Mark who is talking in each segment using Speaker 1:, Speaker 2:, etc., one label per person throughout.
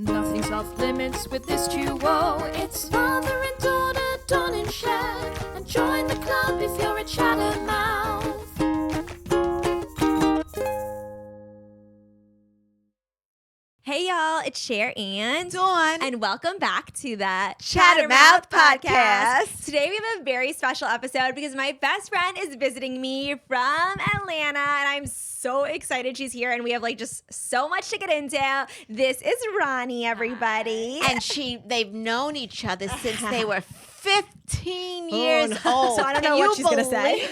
Speaker 1: Nothing's off limits with this duo. It's father and daughter, Dawn and Cher. And join the club if you're a Chattermouth.
Speaker 2: Hey y'all, it's Cher and
Speaker 3: Dawn.
Speaker 2: And welcome back to the
Speaker 3: Chattermouth Podcast.
Speaker 2: Today we have a very special episode because my best friend is visiting me from Atlanta and I'm so excited she's here and we have just so much to get into. This is Ronni, everybody.
Speaker 3: And they've known each other since they were 15 years old.
Speaker 2: So I don't know what she's going to say.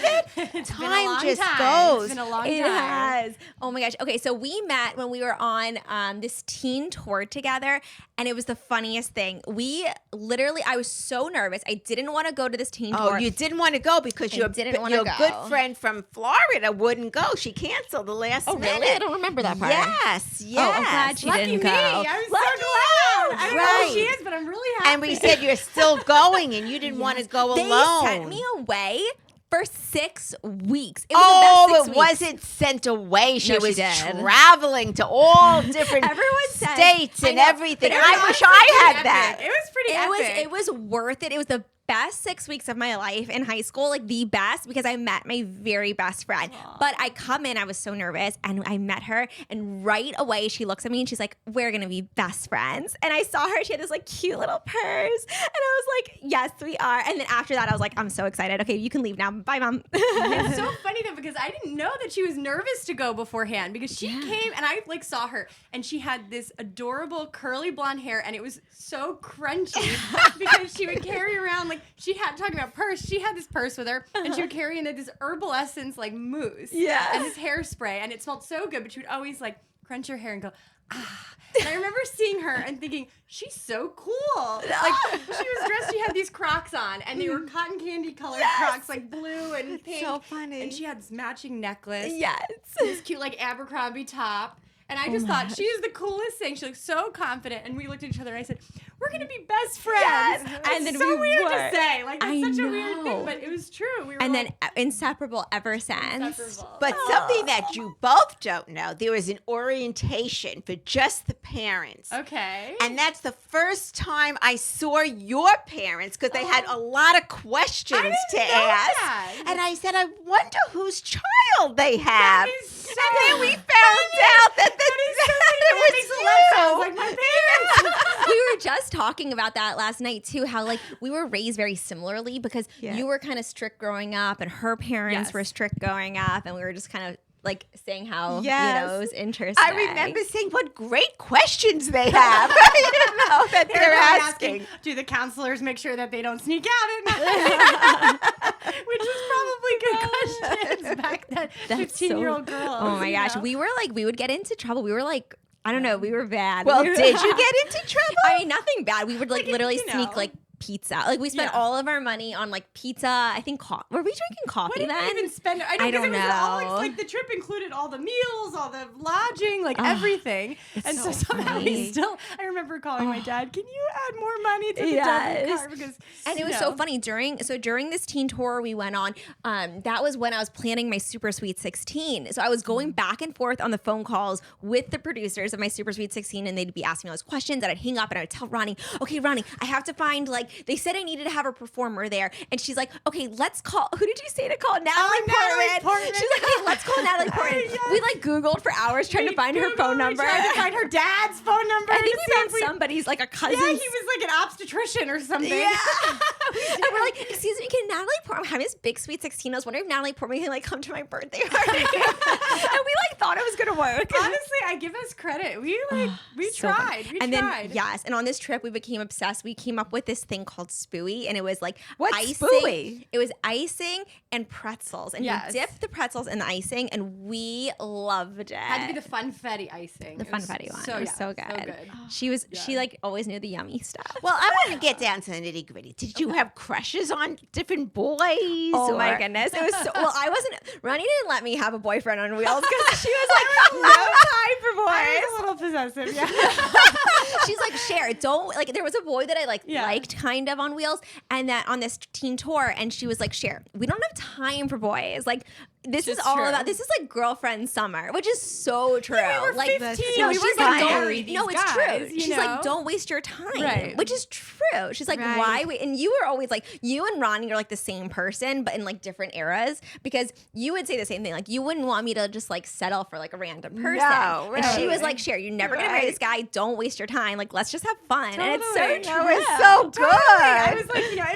Speaker 3: Time just goes.
Speaker 4: It's been a long time.
Speaker 2: It has. Oh my gosh. Okay, so we met when we were on this teen tour together, and it was the funniest thing. I was so nervous. I didn't want to go to this teen tour.
Speaker 3: Oh, you didn't want to go because your good friend from Florida wouldn't go. She canceled the last minute.
Speaker 2: Really? I don't remember that part.
Speaker 3: Yes.
Speaker 2: Oh, I'm glad she
Speaker 4: Lucky
Speaker 2: didn't
Speaker 4: me.
Speaker 2: go.
Speaker 4: I was so glad. I don't know who she is, but I'm really happy.
Speaker 3: And we said you're still going and you didn't want to go
Speaker 2: They
Speaker 3: alone.
Speaker 2: sent me away for 6 weeks. It was the best 6 weeks.
Speaker 3: Wasn't sent away. She
Speaker 2: No, she
Speaker 3: was
Speaker 2: did.
Speaker 3: traveling to all different
Speaker 2: said-
Speaker 3: states
Speaker 2: I
Speaker 3: and
Speaker 2: know,
Speaker 3: everything.
Speaker 2: but
Speaker 3: I wish I had that.
Speaker 4: It was pretty epic.
Speaker 2: It was worth it. It was the best 6 weeks of my life in high school, the best, because I met my very best friend.
Speaker 4: Aww.
Speaker 2: But I come in, I was so nervous, and I met her, and right away she looks at me and she's like, "We're gonna be best friends." And I saw her; she had this cute little purse, and I was like, "Yes, we are." And then after that, I was like, "I'm so excited. Okay, you can leave now. Bye, mom."
Speaker 4: It's so funny though because I didn't know that she was nervous to go beforehand because she came and I saw her and she had this adorable curly blonde hair and it was so crunchy because she would carry around talking about purse. She had this purse with her and she would carry in this herbal essence mousse and this hairspray and it smelled so good. But she would always crunch her hair and go ah. And I remember seeing her and thinking, she's so cool. She was dressed, she had these Crocs on, and they were cotton candy colored Crocs, blue and pink.
Speaker 3: So funny.
Speaker 4: And she had this matching necklace.
Speaker 2: Yes.
Speaker 4: This cute, Abercrombie top. And I just thought, she is the coolest thing. She looked so confident. And we looked at each other and I said, we're going to be best friends.
Speaker 2: Yes.
Speaker 4: It's
Speaker 2: And then
Speaker 4: so
Speaker 2: we
Speaker 4: weird
Speaker 2: were.
Speaker 4: to say. That's
Speaker 2: I
Speaker 4: such a weird
Speaker 2: know.
Speaker 4: thing, but it was true. We were
Speaker 2: And then inseparable ever since.
Speaker 4: inseparable.
Speaker 3: But something that you both don't know, there was an orientation for just the parents.
Speaker 4: Okay.
Speaker 3: And that's the first time I saw your parents because they had a lot of questions
Speaker 4: I
Speaker 3: to
Speaker 4: didn't know
Speaker 3: ask.
Speaker 4: that.
Speaker 3: And I said, I wonder whose child they have.
Speaker 4: That is so
Speaker 3: and then we found out that
Speaker 4: That makes a lot of sense. Like my parents.
Speaker 2: We were just talking about that last night too, how we were raised very similarly because you were kind of strict growing up and her parents were strict growing up, and we were just kind of saying how it was interesting.
Speaker 3: I remember saying what great questions they have. That they're asking.
Speaker 4: Do the counselors make sure that they don't sneak out at night? Which was probably good questions back then. 15-year-old girls.
Speaker 2: Oh my gosh, we were we would get into trouble. We were I don't know, we were bad.
Speaker 3: Well, did you get into trouble?
Speaker 2: I mean, nothing bad. We would literally sneak pizza. We spent all of our money on pizza. I think were we drinking coffee
Speaker 4: What did
Speaker 2: then?
Speaker 4: we even spend?
Speaker 2: I don't
Speaker 4: it was
Speaker 2: know.
Speaker 4: all the trip included all the meals, all the lodging, everything. And so somehow
Speaker 2: funny.
Speaker 4: I remember calling my dad, can you add more money to the debit card? Because,
Speaker 2: and it was so funny during this teen tour we went on, that was when I was planning my Super Sweet 16. So I was going back and forth on the phone calls with the producers of my Super Sweet 16, and they'd be asking me all those questions, and I'd hang up and I would tell Ronni, okay, Ronni, I have to find they said I needed to have a performer there. And she's like, okay, let's call, who did you say to call? Natalie Portman. She's like, hey, let's call Natalie Portman. We Googled for hours trying to find her phone number.
Speaker 4: We tried to find her dad's phone number.
Speaker 2: I think we found somebody's, a cousin.
Speaker 4: Yeah, he was an obstetrician or something.
Speaker 2: Yeah. And we're like, excuse me, can Natalie Portman, I'm having this big Sweet 16. I was wondering if Natalie Portman can come to my birthday party. And we thought it was going to work.
Speaker 4: Honestly, I give us credit. We tried.
Speaker 2: Then, yes. And on this trip, we became obsessed. We came up with this thing called Spooey, and it was
Speaker 3: What's
Speaker 2: icing.
Speaker 3: Spooey?
Speaker 2: It was icing and pretzels, and
Speaker 4: Yes.
Speaker 2: you dip the pretzels in the icing, and we loved it.
Speaker 4: Had to be the funfetti icing.
Speaker 2: The funfetti one. It was so good. She always knew the yummy stuff.
Speaker 3: Well, I want to get down to the nitty gritty. Did you have crushes on different boys?
Speaker 2: Oh my goodness. It was so, well, Ronni didn't let me have a boyfriend on wheels because she was like, no time for boys.
Speaker 4: I was a little possessive, yeah.
Speaker 2: She's like, Cher, don't, there was a boy that I liked kind of on wheels, and that on this teen tour, and she was like, Cher, we don't have time for boys. this is
Speaker 4: Just
Speaker 2: all
Speaker 4: true.
Speaker 2: about, this is like girlfriend summer, which is so true.
Speaker 4: Yeah, we were
Speaker 2: like
Speaker 4: 15.
Speaker 2: No,
Speaker 4: We
Speaker 2: she's
Speaker 4: weren't
Speaker 2: like,
Speaker 4: gonna
Speaker 2: don't,
Speaker 4: marry these
Speaker 2: no, it's
Speaker 4: guys,
Speaker 2: true.
Speaker 4: you
Speaker 2: She's
Speaker 4: know?
Speaker 2: like, don't waste your time,
Speaker 4: Right.
Speaker 2: which is true. She's like, why wait? And you were always like, you and Ronni are like the same person, but in like different eras, because you would say the same thing. Like, you wouldn't want me to just like settle for like a random person.
Speaker 3: No,
Speaker 2: And she was
Speaker 3: right.
Speaker 2: like, Cher, you're never gonna marry this guy. Don't waste your time. Like, let's just have fun. And it's so
Speaker 4: Totally.
Speaker 2: true.
Speaker 3: No, it's so good.
Speaker 4: I was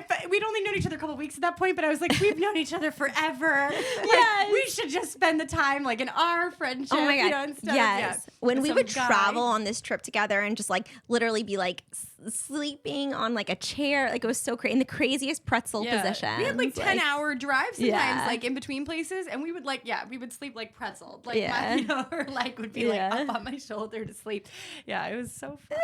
Speaker 4: like, we'd only known each other a couple weeks at that point, but I was like, we've known each other forever. Like, we should just spend the time like in our friendship.
Speaker 2: Oh my God.
Speaker 4: Instead
Speaker 2: Yes.
Speaker 4: of,
Speaker 2: When
Speaker 4: with
Speaker 2: we
Speaker 4: some
Speaker 2: would
Speaker 4: guy.
Speaker 2: travel on this trip together and just like literally be like sleeping on like a chair, like it was so crazy in the craziest pretzel position.
Speaker 4: We had like 10-hour drives sometimes,
Speaker 2: Yeah.
Speaker 4: like in between places, and we would we would sleep like pretzel. Like
Speaker 2: Yeah.
Speaker 4: her leg would be
Speaker 2: Yeah.
Speaker 4: like up on my shoulder to sleep. Yeah, it was so fun.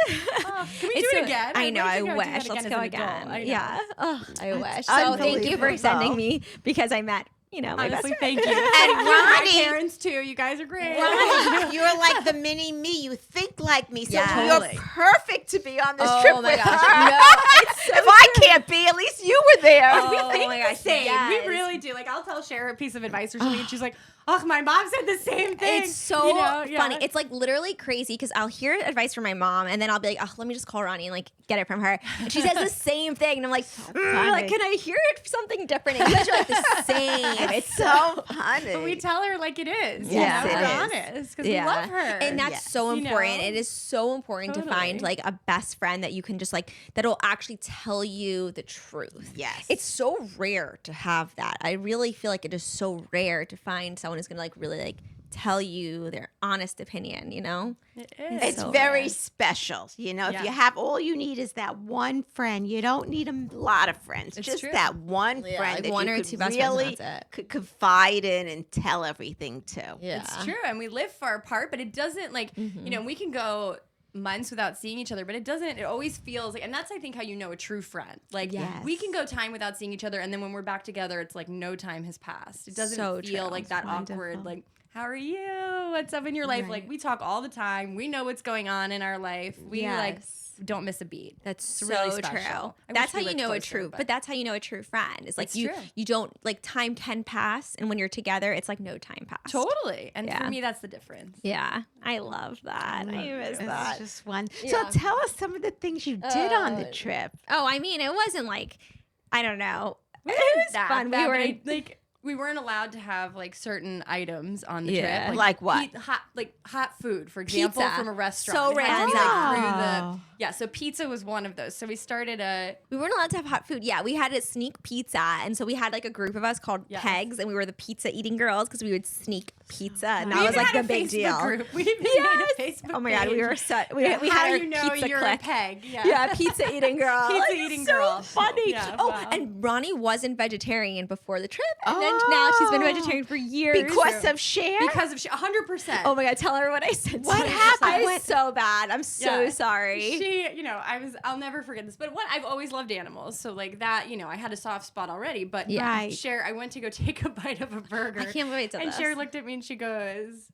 Speaker 4: Oh, can we
Speaker 2: It's
Speaker 4: do it
Speaker 2: so-
Speaker 4: again?
Speaker 2: I know. I
Speaker 4: I'd like to
Speaker 2: wish.
Speaker 4: do
Speaker 2: Let's
Speaker 4: that
Speaker 2: go
Speaker 4: as an
Speaker 2: again.
Speaker 4: adult. I know.
Speaker 2: Yeah. Oh, I wish. So thank you for
Speaker 3: unbelievable.
Speaker 2: sending me, because I met, my
Speaker 4: Honestly,
Speaker 2: best
Speaker 4: thank you.
Speaker 3: And
Speaker 4: My
Speaker 3: Ronni,
Speaker 4: parents too. You guys are great.
Speaker 3: Ronni, you're like the mini me. You think like me, so
Speaker 2: Yeah.
Speaker 3: you're
Speaker 4: Totally.
Speaker 3: perfect to be on this
Speaker 2: Oh
Speaker 3: trip
Speaker 2: my
Speaker 3: with
Speaker 2: gosh.
Speaker 3: her.
Speaker 2: No, it's so
Speaker 3: if I can't be, at least you were there.
Speaker 2: Oh,
Speaker 4: We think
Speaker 2: my
Speaker 4: the
Speaker 2: gosh,
Speaker 4: same.
Speaker 2: yes.
Speaker 4: We really do. Like, I'll tell Cher a piece of advice or something, and she's like, "Oh, my mom said the same thing."
Speaker 2: It's so
Speaker 4: You know? Yeah.
Speaker 2: funny. It's like literally crazy, because I'll hear advice from my mom and then I'll be like, oh, let me just call Ronni and like get it from her. And she says the same thing. And I'm like, like, can I hear it something different? And you guys are like the same. It's
Speaker 3: so funny.
Speaker 4: But we tell her like it is.
Speaker 3: Yes,
Speaker 4: you know?
Speaker 3: it
Speaker 4: We're
Speaker 3: is.
Speaker 4: honest because we love her.
Speaker 2: And that's
Speaker 3: Yes.
Speaker 2: so
Speaker 4: You
Speaker 2: important.
Speaker 4: know?
Speaker 2: It is so important to find
Speaker 4: Totally.
Speaker 2: like a best friend that you can just like, that'll actually tell you the truth.
Speaker 3: Yes.
Speaker 2: It's so rare to have that. I really feel like it is so rare to find someone who's going to like really like tell you their honest opinion,
Speaker 4: It is.
Speaker 3: It's
Speaker 2: so
Speaker 3: very
Speaker 2: rare.
Speaker 3: special. If
Speaker 4: Yeah.
Speaker 3: you have, all you need is that one friend. You don't need a lot of friends.
Speaker 4: It's
Speaker 3: just
Speaker 4: true.
Speaker 3: that one
Speaker 2: Yeah,
Speaker 3: friend
Speaker 2: like
Speaker 3: that
Speaker 2: one
Speaker 3: you
Speaker 2: or
Speaker 3: could
Speaker 2: two best friends, and
Speaker 3: really
Speaker 2: that's it.
Speaker 3: could confide in and tell everything to.
Speaker 2: Yeah.
Speaker 4: It's true, and we live far apart, but it doesn't like we can go months without seeing each other, but it always feels like, and that's I think how you know a true friend. Like
Speaker 3: Yes.
Speaker 4: we can go time without seeing each other, and then when we're back together, it's like no time has passed. It doesn't
Speaker 2: So
Speaker 4: feel
Speaker 2: true.
Speaker 4: like that
Speaker 3: Wonderful.
Speaker 4: awkward like, how are you? What's up in your life?
Speaker 3: Right.
Speaker 4: Like we talk all the time. We know what's going on in our life. We like don't miss a beat.
Speaker 2: That's
Speaker 4: It's
Speaker 2: so
Speaker 4: really
Speaker 2: true.
Speaker 4: special. I
Speaker 2: That's
Speaker 4: wish
Speaker 2: how
Speaker 4: we
Speaker 2: you
Speaker 4: lived
Speaker 2: know a
Speaker 4: closer,
Speaker 2: true, but that's how you know a true friend. It's like
Speaker 4: It's
Speaker 2: you
Speaker 4: true.
Speaker 2: you don't like, time can pass, and when you're together, it's like no time passed.
Speaker 4: Totally. And
Speaker 2: Yeah.
Speaker 4: for me, that's the difference.
Speaker 2: Yeah, I love that. I miss
Speaker 3: It's
Speaker 2: that.
Speaker 3: just one.
Speaker 2: Yeah.
Speaker 3: So tell us some of the things you did on the trip.
Speaker 2: Oh, I mean, it wasn't like, I don't know. It was
Speaker 4: That
Speaker 2: fun.
Speaker 4: bad,
Speaker 2: We
Speaker 4: but
Speaker 2: were
Speaker 4: I, like we weren't allowed to have like certain items on the
Speaker 2: Yeah.
Speaker 4: trip.
Speaker 3: Like what?
Speaker 4: Hot food, for example,
Speaker 2: Pizza.
Speaker 4: from a restaurant.
Speaker 2: So
Speaker 4: It had to be, like,
Speaker 3: random.
Speaker 4: through the, so pizza was one of those. So we started
Speaker 2: we weren't allowed to have hot food. Yeah, we had a sneak pizza, and so we had like a group of us called
Speaker 4: Yes.
Speaker 2: Pegs, and we were the pizza eating girls because we would sneak pizza, and
Speaker 4: we
Speaker 2: that was
Speaker 4: even
Speaker 2: like
Speaker 4: had
Speaker 2: the
Speaker 4: a
Speaker 2: big
Speaker 4: Facebook
Speaker 2: deal.
Speaker 4: Group. We even made a Facebook
Speaker 2: Oh my god, we
Speaker 4: page.
Speaker 2: were so we
Speaker 4: Yeah,
Speaker 2: had
Speaker 4: how
Speaker 2: our
Speaker 4: you know
Speaker 2: pizza
Speaker 4: you're
Speaker 2: clique.
Speaker 4: a peg.
Speaker 2: Yeah, pizza eating girl.
Speaker 4: Pizza
Speaker 2: Like,
Speaker 4: eating
Speaker 2: so
Speaker 4: girl.
Speaker 2: funny.
Speaker 4: Yeah,
Speaker 2: oh,
Speaker 4: wow.
Speaker 2: and Ronni wasn't vegetarian before the trip, and then now she's been vegetarian for years.
Speaker 3: Because of Cher?
Speaker 4: Because of 100%.
Speaker 2: Oh my god, tell her what I said.
Speaker 3: What
Speaker 2: to her.
Speaker 3: happened?
Speaker 2: I was
Speaker 3: What-
Speaker 2: so bad. I'm so
Speaker 4: Yeah.
Speaker 2: sorry.
Speaker 4: She, I'll never forget this. But I've always loved animals, so like that, I had a soft spot already. But
Speaker 2: Yeah.
Speaker 3: Right.
Speaker 4: Cher, I went to go take a bite of a burger.
Speaker 2: I can't wait to
Speaker 4: And
Speaker 2: this.
Speaker 4: Cher looked at me and she goes,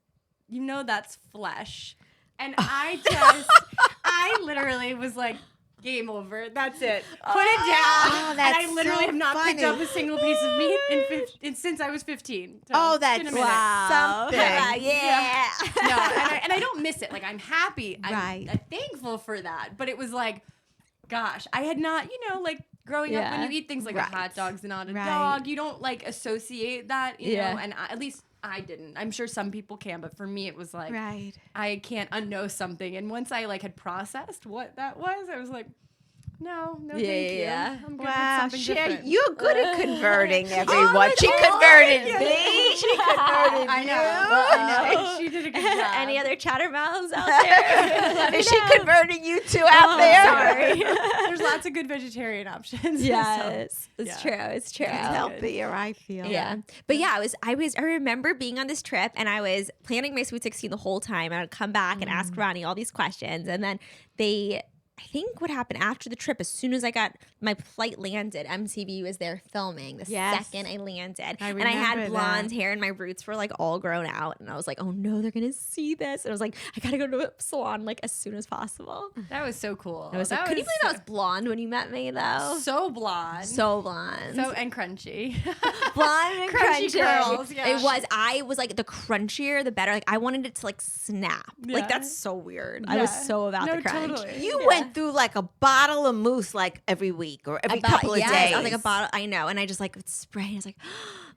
Speaker 4: that's flesh. And I literally was like, game over. That's it. Put it down.
Speaker 3: Oh,
Speaker 4: and
Speaker 3: that's
Speaker 4: I literally
Speaker 3: so
Speaker 4: have not picked
Speaker 3: funny.
Speaker 4: up a single piece of meat since I was 15. So
Speaker 3: Oh,
Speaker 4: it's been
Speaker 3: that's
Speaker 4: a minute.
Speaker 3: something.
Speaker 2: yeah.
Speaker 4: No, and I don't miss it. Like, I'm happy.
Speaker 3: Right.
Speaker 4: I'm thankful for that. But it was like, gosh, I had not, like growing up
Speaker 2: Yeah.
Speaker 4: when you eat things like
Speaker 3: Right.
Speaker 4: a hot dog's not a
Speaker 3: Right.
Speaker 4: dog, you don't like associate that, you
Speaker 2: Yeah.
Speaker 4: know, and at least I didn't. I'm sure some people can, but for me, it was like,
Speaker 3: Right.
Speaker 4: I can't unknow something. And once I like had processed what that was, I was like, no, thank you.
Speaker 2: Yeah.
Speaker 4: I'm good
Speaker 3: Wow,
Speaker 4: with something
Speaker 3: Cher,
Speaker 4: different.
Speaker 3: you're good at converting
Speaker 2: Oh,
Speaker 3: everyone. She converted me. She converted
Speaker 4: I
Speaker 3: you.
Speaker 4: know. I know. She did a good job.
Speaker 2: Any other Chattermouths out there? Let me
Speaker 3: Is she
Speaker 2: know.
Speaker 3: converting you two out there?
Speaker 2: Sorry.
Speaker 4: There's lots of good vegetarian options.
Speaker 2: Yes, it's
Speaker 4: yeah.
Speaker 2: true. It's true.
Speaker 3: It's healthier, I feel.
Speaker 2: Yeah. But yeah, I remember being on this trip and I was planning my Sweet 16 the whole time, and I'd come back and ask Ronni all these questions, and then I think what happened after the trip, as soon as my flight landed, MTV was there filming the second I landed. And I had blonde hair and my roots were like all grown out. And I was like, oh no, they're going to see this. And I was like, I got to go to a salon like as soon as possible.
Speaker 4: That was so cool.
Speaker 2: Could you believe I was blonde when you met me though?
Speaker 4: So blonde.
Speaker 2: So blonde.
Speaker 4: And crunchy.
Speaker 2: Blonde and crunchy.
Speaker 4: Curls, yeah.
Speaker 2: I was like the crunchier, the better. Like I wanted it to like snap.
Speaker 4: Yeah.
Speaker 2: Like that's so weird. I was so about the crunch.
Speaker 3: Totally. You went through like a bottle of mousse like every week or every couple of days.
Speaker 2: I was like a bottle. I know, and I just like would spray. I was like,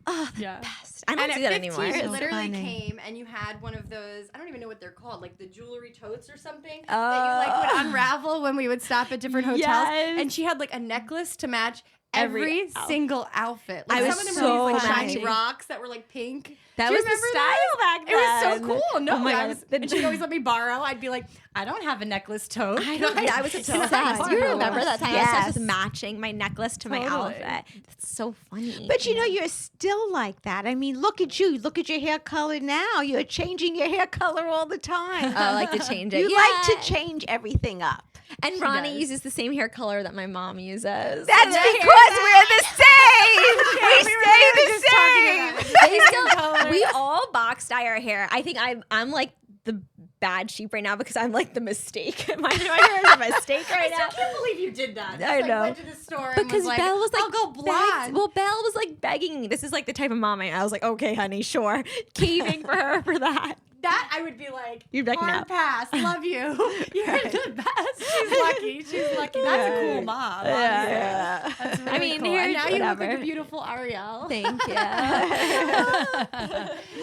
Speaker 2: oh, the best. I don't do that anymore.
Speaker 4: You literally came and you had one of those. I don't even know what they're called, like the jewelry totes or something that you like would unravel when we would stop at different hotels. And she had like a necklace to match every single outfit. Like
Speaker 2: I
Speaker 4: some
Speaker 2: was
Speaker 4: of them were
Speaker 2: so
Speaker 4: these like shiny
Speaker 2: matching.
Speaker 4: rocks that were like pink.
Speaker 2: That
Speaker 4: Do you
Speaker 2: was the
Speaker 4: remember
Speaker 2: style
Speaker 4: that?
Speaker 2: back then.
Speaker 4: It was so cool. No,
Speaker 2: oh my God.
Speaker 4: and she'd always let me borrow. I'd be like, I don't have a necklace tote.
Speaker 2: I was obsessed. You remember that time? I was obsessed with matching my necklace to my outfit. That's so funny.
Speaker 3: But you know, you're still like that. I mean, look at you. Look at your hair color now. You're changing your hair color all the time.
Speaker 2: I like to change it.
Speaker 3: You like to change everything up.
Speaker 2: And Ronni uses the same hair color that my mom uses.
Speaker 3: That's because we're the same. We stay the same.
Speaker 2: We all box dye our hair. I think I'm like the bad sheep right now because I'm like the mistake. My hair is a mistake right now.
Speaker 4: I can't believe you did that.
Speaker 2: I know.
Speaker 4: Went to the store and
Speaker 2: Because
Speaker 4: was like,
Speaker 2: Belle was like,
Speaker 4: I'll go blonde.
Speaker 2: Well, Belle was like begging me. This is like the type of mom I was like, okay, honey, sure. Caving for her for that.
Speaker 4: That I would be like,
Speaker 2: you'd be like,
Speaker 4: hard pass, love you. You're the best. She's lucky. She's lucky. That's a cool mom.
Speaker 2: Yeah.
Speaker 4: That's really
Speaker 2: I mean,
Speaker 4: cool. And now you look
Speaker 2: whatever.
Speaker 4: like a beautiful Ariel.
Speaker 2: Thank you.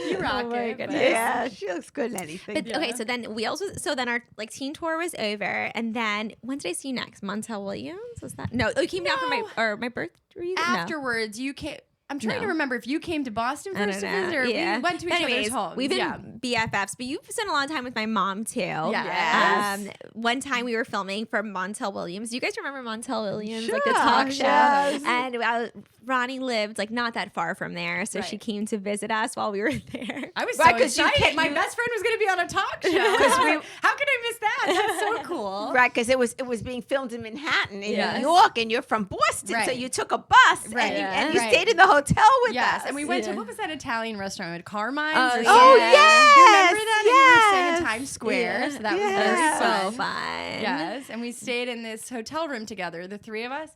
Speaker 4: You rock
Speaker 2: Oh my
Speaker 4: it.
Speaker 2: goodness.
Speaker 3: Yeah, she looks good in anything.
Speaker 2: But okay, so then our like teen tour was over, and then when did I see you next? Montel Williams, was that? No, you came down for my birth reason.
Speaker 4: Afterwards, you came. I'm trying to remember if you came to Boston first to visit, or we went to each other's homes.
Speaker 2: We've been BFFs, but you've spent a lot of time with my mom too.
Speaker 4: Yes.
Speaker 2: One time we were filming for Montel Williams. Do you guys remember Montel Williams,
Speaker 3: Sure,
Speaker 2: like the talk show?
Speaker 3: yes.
Speaker 2: And Ronni lived like not that far from there, so she came to visit us while we were there.
Speaker 4: I was so excited. My best friend was going to be on a talk show. How could I miss that? That's so cool.
Speaker 3: Right, because it was being filmed in Manhattan, in New York, and you're from Boston, so you took a bus and you stayed in the hotel with us.
Speaker 4: And we went to, what was that Italian restaurant? Carmine's?
Speaker 3: Yes.
Speaker 4: Do you remember that? And we were staying in Times Square, so that was very
Speaker 2: so
Speaker 4: fun.
Speaker 2: fun.
Speaker 4: Yes, and we stayed in this hotel room together, the three of us.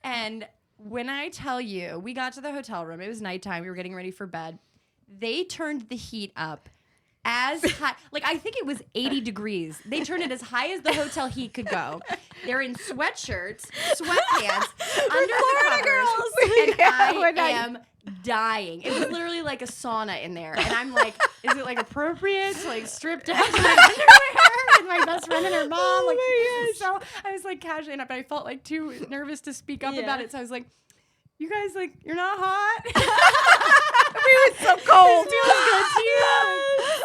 Speaker 4: And when I tell you, we got to the hotel room, it was nighttime, we were getting ready for bed. They turned the heat up as high, like I think it was 80 degrees. They turned it as high as the hotel heat could go. They're in sweatshirts, sweatpants, under the covers, and I am dying. It was literally like a sauna in there, and I'm like, is it like appropriate to like strip down to my underwear and my best friend and her mom? Like, so I was like casually up, but I felt like too nervous to speak up about it. So I was like, you guys, like, you're not hot.
Speaker 3: We were so cold.
Speaker 4: It feels good to you.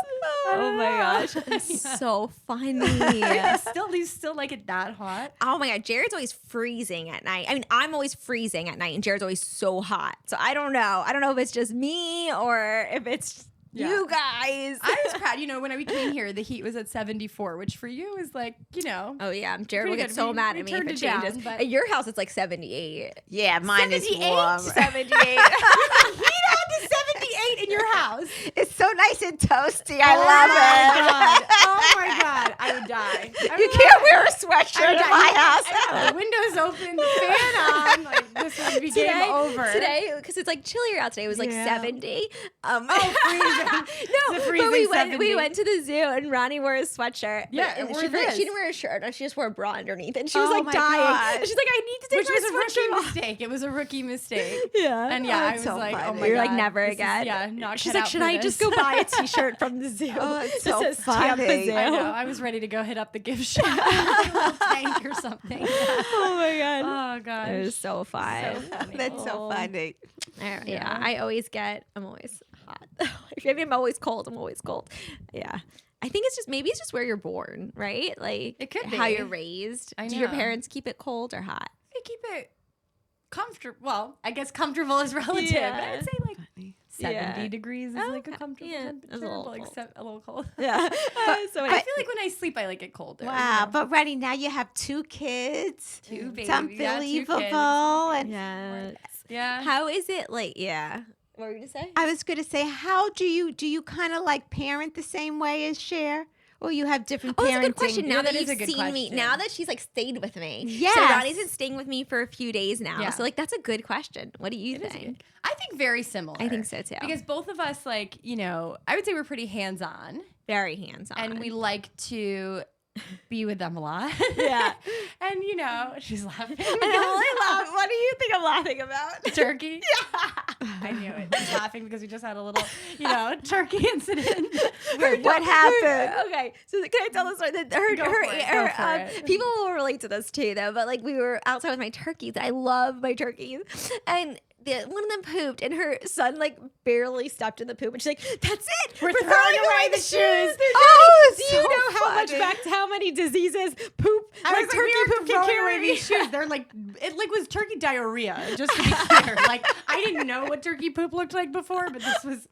Speaker 2: Oh my gosh, that's so funny.
Speaker 4: Do you still like it that hot?
Speaker 2: Oh my God, Jared's always freezing at night. I mean, I'm always freezing at night, and Jared's always so hot. So I don't know. I don't know if it's just me or if it's you guys.
Speaker 4: I was proud. You know, when we came here, the heat was at 74, which for you is like, you know.
Speaker 2: Oh yeah, Jared will get so mad at me if it changes. At your house, it's like 78.
Speaker 3: Yeah, mine is warm.
Speaker 2: 78.
Speaker 4: Heat on to 78 in your house.
Speaker 3: It's so nice and toasty. I love it.
Speaker 4: Oh my God, I would die.
Speaker 3: You can't wear a sweatshirt in my house.
Speaker 4: The windows open, the fan on. Like this would be game over.
Speaker 2: Today, because it's like chillier out today. It was like 70.
Speaker 4: Freezing.
Speaker 2: No, but we went to the zoo and Ronni wore a sweatshirt.
Speaker 4: Yeah,
Speaker 2: and
Speaker 4: or
Speaker 2: she
Speaker 4: this.
Speaker 2: didn't wear a shirt. She just wore a bra underneath, and she was like
Speaker 3: my
Speaker 2: dying.
Speaker 3: God.
Speaker 2: And she's like, I need to take
Speaker 4: Which
Speaker 2: my
Speaker 4: was a
Speaker 2: sweatshirt
Speaker 4: rookie
Speaker 2: off.
Speaker 4: mistake. It was a rookie mistake.
Speaker 2: Yeah.
Speaker 4: And I was
Speaker 3: so
Speaker 4: like,
Speaker 3: funny.
Speaker 4: oh my
Speaker 2: You're
Speaker 4: God.
Speaker 2: like, never
Speaker 4: this
Speaker 2: again.
Speaker 4: Not
Speaker 2: She's
Speaker 4: cut
Speaker 2: like,
Speaker 4: out
Speaker 2: should
Speaker 4: for
Speaker 2: I
Speaker 4: this.
Speaker 2: just go buy a T-shirt from the zoo?
Speaker 3: Oh, it's
Speaker 2: that
Speaker 3: so
Speaker 2: says
Speaker 3: funny.
Speaker 2: Tampa Zoo.
Speaker 4: I know. I was ready to go hit up the gift shop, like a little tank or something.
Speaker 2: Oh my God.
Speaker 4: Oh gosh.
Speaker 2: It was so fun.
Speaker 4: So funny.
Speaker 3: That's so funny.
Speaker 2: Yeah, I'm always hot. Maybe I'm always cold. Yeah. I think maybe it's just where you're born, right? Like
Speaker 4: It could
Speaker 2: how
Speaker 4: be.
Speaker 2: you're raised.
Speaker 4: I
Speaker 2: Do your
Speaker 4: know.
Speaker 2: parents keep it cold or hot?
Speaker 4: They keep it comfortable. Well, I guess comfortable is relative.
Speaker 2: Yeah.
Speaker 4: But I'd say like 70 degrees is like a comfortable temperature.
Speaker 2: It's a little cold.
Speaker 4: Except a little cold.
Speaker 2: Yeah. So
Speaker 4: I feel like when I sleep, I like it colder.
Speaker 3: Wow,
Speaker 4: you know?
Speaker 3: but Ronni, now you have 2 kids.
Speaker 4: 2 babies.
Speaker 3: It's unbelievable. And
Speaker 2: yeah. How is it like? Yeah. What were you gonna say?
Speaker 3: I was going to say, how do you kind of like parent the same way as Cher? Or you have different parenting?
Speaker 2: That's a good question. Now that
Speaker 4: is
Speaker 2: you've
Speaker 4: a good
Speaker 2: seen me,
Speaker 4: question.
Speaker 2: now that she's like stayed with me.
Speaker 3: Yes.
Speaker 2: So Ronnie's been staying with me for a few days now.
Speaker 4: Yeah.
Speaker 2: So like that's a good question. What do you
Speaker 4: It is
Speaker 2: think?
Speaker 4: good. I think very similar.
Speaker 2: I think so too.
Speaker 4: Because both of us, like, you know, I would say we're pretty hands-on.
Speaker 2: Very hands-on.
Speaker 4: And we like to be with them a lot.
Speaker 2: Yeah.
Speaker 4: And, you know, she's laughing.
Speaker 2: What do you think I'm laughing about?
Speaker 4: Turkey? Yeah. I knew it. She's laughing because we just had a little, you know, turkey incident.
Speaker 3: What happened?
Speaker 2: Okay, so can I tell the story? Go for it. People will relate to this too, though. But like, we were outside with my turkeys. I love my turkeys, and one of them pooped, and her son like barely stepped in the poop, and she's like, "That's it.
Speaker 4: We're throwing away the shoes."
Speaker 3: Oh,
Speaker 2: Do you know how many diseases poop like turkey poop can
Speaker 4: throwing away
Speaker 2: carry?
Speaker 4: these shoes. They're like, it like was turkey diarrhea, just to be clear. Like, I didn't know what turkey poop looked like before, but this was,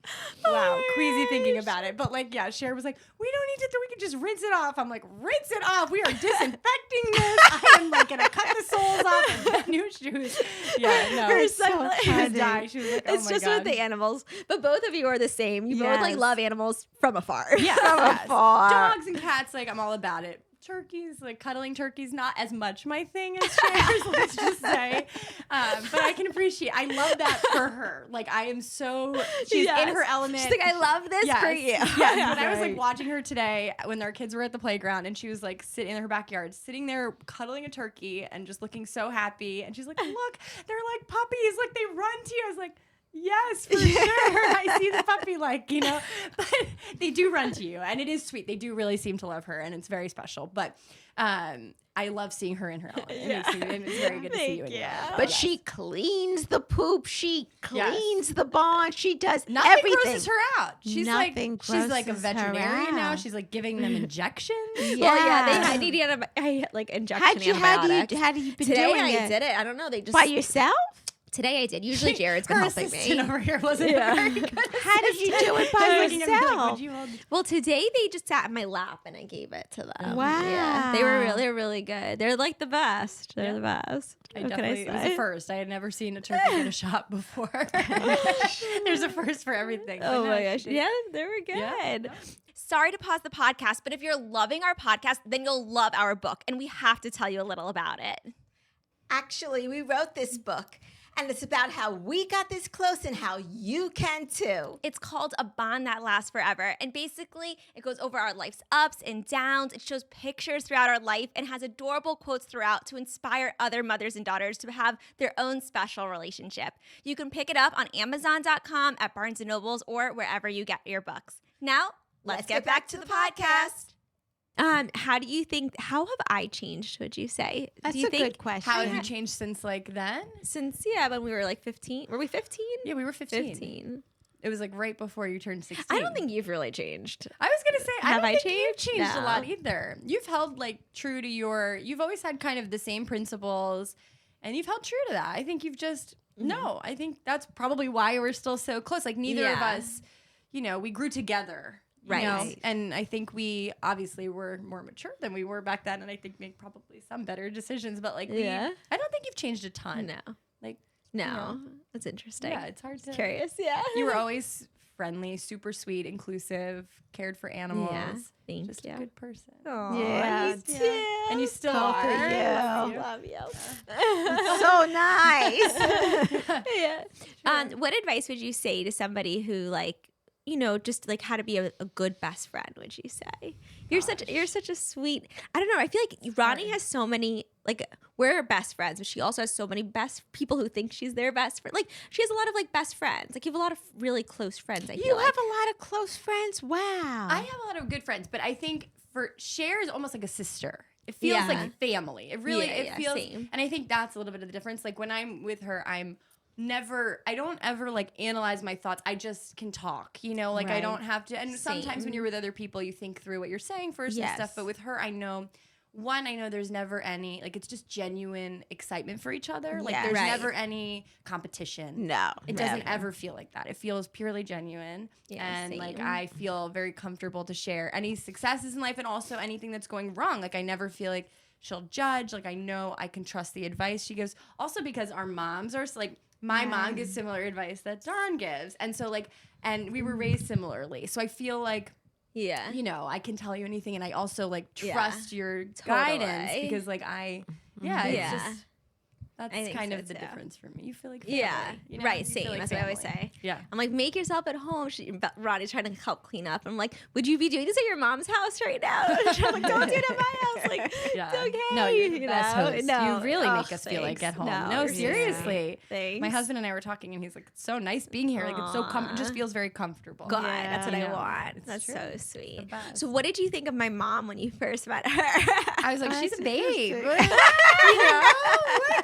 Speaker 4: wow, queasy thinking about it. But like, yeah, Cher was like, we don't need to, we can just rinse it off. I'm like, rinse it off. We are disinfecting this. I am like gonna cut the soles off and get new shoes. Yeah, no.
Speaker 2: Her son
Speaker 4: She was dying. She was like, oh
Speaker 2: it's
Speaker 4: my
Speaker 2: just
Speaker 4: God.
Speaker 2: with the animals, but both of you are the same. You both like
Speaker 3: Yes.
Speaker 2: love animals from afar.
Speaker 4: Yeah,
Speaker 3: From
Speaker 4: yes.
Speaker 3: afar.
Speaker 4: Dogs and cats, like, I'm all about it. Turkeys, like cuddling turkeys, not as much my thing as Cher's, let's just say. But I can appreciate, I love that for her. Like, I am so, she's in her element.
Speaker 2: She's like, I love this for you.
Speaker 4: Yes, but I was like watching her today when our kids were at the playground, and she was like sitting in her backyard, sitting there cuddling a turkey and just looking so happy. And she's like, look, they're like puppies. Look, they run to you. I was like, yes, for sure. I see the puppy, like, you know, but they do run to you, and it is sweet. They do really seem to love her, and it's very special. But I love seeing her in her element. It's very good to see you in your element.
Speaker 3: But she cleans the poop. She cleans the barn. She does
Speaker 4: Nothing
Speaker 3: everything.
Speaker 4: grosses her out. She's
Speaker 3: Nothing
Speaker 4: she's like a
Speaker 3: grosses her
Speaker 4: veterinarian now.
Speaker 3: out.
Speaker 4: She's like giving them injections.
Speaker 2: Well, yeah, they need like injection antibiotics.
Speaker 3: How do you been
Speaker 2: Today
Speaker 3: doing
Speaker 2: I
Speaker 3: it?
Speaker 2: did it. I don't know. They just
Speaker 3: By yourself?
Speaker 2: Today I did. Usually Jared's been
Speaker 4: Her
Speaker 2: helping
Speaker 4: assistant
Speaker 2: me.
Speaker 4: over here wasn't very good.
Speaker 3: How did you do it by
Speaker 4: Looking at me like,
Speaker 3: yourself?
Speaker 4: would you hold-
Speaker 2: Well, today they just sat in my lap and I gave it to them.
Speaker 3: Wow.
Speaker 2: Yeah, they were really good. They're like the best. They're the best.
Speaker 4: It was a first. I had never seen a turkey get a shot before. There's a first for everything.
Speaker 2: Oh
Speaker 4: But
Speaker 2: my
Speaker 4: no,
Speaker 2: gosh.
Speaker 4: she did.
Speaker 2: Yeah, they were good.
Speaker 4: Yeah.
Speaker 2: Sorry to pause the podcast, but if you're loving our podcast, then you'll love our book, and we have to tell you a little about it.
Speaker 3: Actually, we wrote this book, and it's about how we got this close and how you can too.
Speaker 2: It's called A Bond That Lasts Forever. And basically, it goes over our life's ups and downs. It shows pictures throughout our life and has adorable quotes throughout to inspire other mothers and daughters to have their own special relationship. You can pick it up on Amazon.com, at Barnes & Nobles, or wherever you get your books. Now, let's get back to the podcast. How have I changed, would you say?
Speaker 3: That's
Speaker 2: Do you
Speaker 3: a
Speaker 2: think
Speaker 3: good question.
Speaker 4: How have you changed since like then?
Speaker 2: Since, when we were like 15? Were we 15?
Speaker 4: Yeah, we were 15.
Speaker 2: 15.
Speaker 4: It was like right before you turned 16.
Speaker 2: I don't think you've really changed.
Speaker 4: I was gonna say,
Speaker 2: Have
Speaker 4: I
Speaker 2: I
Speaker 4: don't think you've
Speaker 2: changed?
Speaker 4: changed a
Speaker 2: No.
Speaker 4: lot either. You've held like true to you've always had kind of the same principles, and you've held true to that. I think you've just, no, I think that's probably why we're still so close. Like neither of us, we grew together.
Speaker 2: Right.
Speaker 4: You know? And I think we obviously were more mature than we were back then, and I think make probably some better decisions. But like, I don't think you've changed a ton.
Speaker 2: No.
Speaker 4: Like,
Speaker 2: No. That's interesting.
Speaker 4: yeah, it's hard to.
Speaker 2: Curious. Yeah.
Speaker 4: You were always friendly, super sweet, inclusive, cared for animals.
Speaker 2: Yeah. Thank
Speaker 4: Just
Speaker 2: you.
Speaker 4: a good person.
Speaker 2: Aw,
Speaker 3: Yeah,
Speaker 2: you
Speaker 3: too.
Speaker 2: too.
Speaker 4: And you still
Speaker 3: Both
Speaker 4: are.
Speaker 3: of you.
Speaker 2: Love you.
Speaker 3: So nice.
Speaker 2: Yeah. What advice would you say to somebody who just like how to be a good best friend, would you say? You're such a sweet, I don't know, I feel like Ronni has so many, like, we're best friends, but she also has so many best people who think she's their best friend. Like, she has a lot of like best friends. Like, you have a lot of really close friends, I feel
Speaker 3: You
Speaker 2: like.
Speaker 3: have a lot of close friends. Wow.
Speaker 4: I have a lot of good friends, but I think for Cher is almost like a sister. It feels
Speaker 2: Yeah.
Speaker 4: like family. It really, it feels,
Speaker 2: same.
Speaker 4: and I think that's a little bit of the difference. Like when I'm with her, I don't ever like analyze my thoughts. I just can talk, like I
Speaker 2: Right.
Speaker 4: don't have to. And sometimes when
Speaker 2: Same.
Speaker 4: you're with other people, you think through what you're saying first and
Speaker 2: Yes.
Speaker 4: stuff. But with her, I know one, I know there's never any, like, it's just genuine excitement for each other. Like,
Speaker 3: Yeah.
Speaker 4: there's
Speaker 2: Right.
Speaker 4: never any competition.
Speaker 3: No.
Speaker 4: It doesn't ever feel like that. It feels purely genuine.
Speaker 2: Yeah,
Speaker 4: and, like,
Speaker 2: same.
Speaker 4: I feel very comfortable to share any successes in life and also anything that's going wrong. Like, I never feel like she'll judge. Like, I know I can trust the advice she gives. Also because our moms are, like, my mom gives similar advice that Dawn gives. And so, like, and we were raised similarly. So I feel like,
Speaker 2: Yeah.
Speaker 4: you know, I can tell you anything, and I also like
Speaker 2: Yeah.
Speaker 4: trust your
Speaker 2: Totally.
Speaker 4: guidance because, like, it's
Speaker 2: Yeah.
Speaker 4: just
Speaker 2: I
Speaker 4: that's
Speaker 2: think
Speaker 4: kind
Speaker 2: so,
Speaker 4: of the
Speaker 2: too.
Speaker 4: difference for me. You feel like family,
Speaker 2: Yeah.
Speaker 4: you know?
Speaker 2: Right.
Speaker 4: You
Speaker 2: Same.
Speaker 4: feel like
Speaker 2: That's what I always
Speaker 4: family.
Speaker 2: say.
Speaker 4: Yeah.
Speaker 2: I'm like, make yourself at home. Ronnie's trying to help clean up. I'm like, would you be doing this at your mom's house right now? I'm like, don't do it at my house. Like,
Speaker 4: Yeah.
Speaker 2: it's okay.
Speaker 4: No, you're the best
Speaker 2: know?
Speaker 4: host.
Speaker 2: No.
Speaker 4: You really
Speaker 2: Oh,
Speaker 4: make us feel like at
Speaker 2: thanks.
Speaker 4: home.
Speaker 2: No,
Speaker 4: No,
Speaker 2: you're
Speaker 4: seriously.
Speaker 2: Thanks.
Speaker 4: My husband and I were talking, and he's like, "It's so nice being here. Like, it's so it just feels very comfortable."
Speaker 2: God, that's what
Speaker 4: You
Speaker 2: I
Speaker 4: know,
Speaker 2: want.
Speaker 4: it's
Speaker 2: That's
Speaker 4: true.
Speaker 2: so
Speaker 4: It's
Speaker 2: sweet.
Speaker 4: the best.
Speaker 2: So, what did you think of my mom when you first met her?
Speaker 4: I was like, she's a
Speaker 3: That's
Speaker 4: babe.
Speaker 3: interesting.
Speaker 4: You know,